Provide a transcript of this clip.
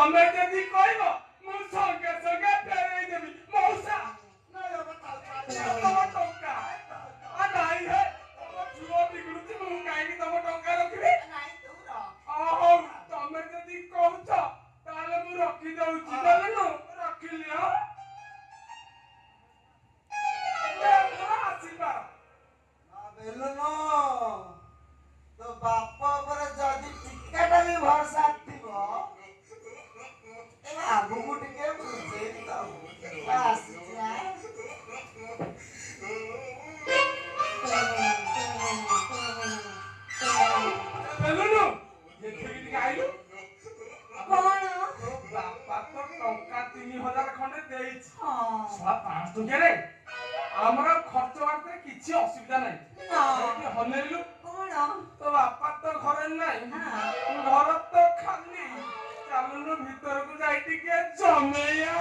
ତମେ ଯଦି କହିବ ମୁଁ ସଙ୍ଗେ ସଙ୍ଗେ ଫେରେଇ ଦେବି ମଉସା। ତମ ଟଙ୍କା ନାଇଁ ହେ ତମ ଝୁଅ ବିଗୁଡୁଛି ମୁଁ କାହିଁକି ତମ ଟଙ୍କା ରଖିବି? ହଉ ତମେ ଯଦି କହୁଛ ତାହେଲେ ମୁଁ ରଖିଦଉଛି। ଦେଲୁ ରଖିଲି। ହଁ ଆସିପାର तो बापा पर जदी टिकट भी भरसा थिबो आगु गुट के बुझे त बस ଦେଲୁ ଏଠିକି ଆଇଲୁ କଣ ବାପା ତ ଟଙ୍କା 3000 ଖଣ୍ଡେ ଦେଇଛି। ହଁ 500 ଟଙ୍କାରେ ଆମର ଖର୍ଚ୍ଚ ବାର୍ଚ୍ଚରେ କିଛି ଅସୁବିଧା ନାହିଁ। ହନେଇଲୁ କଣ ତ ବାପା ତ ଘରେ ନାହିଁ, ଘର ତ ଖାଲି। ଚାଲୁନୁ ଭିତରକୁ ଯାଇ ଟିକେ ଜମେଇଆ।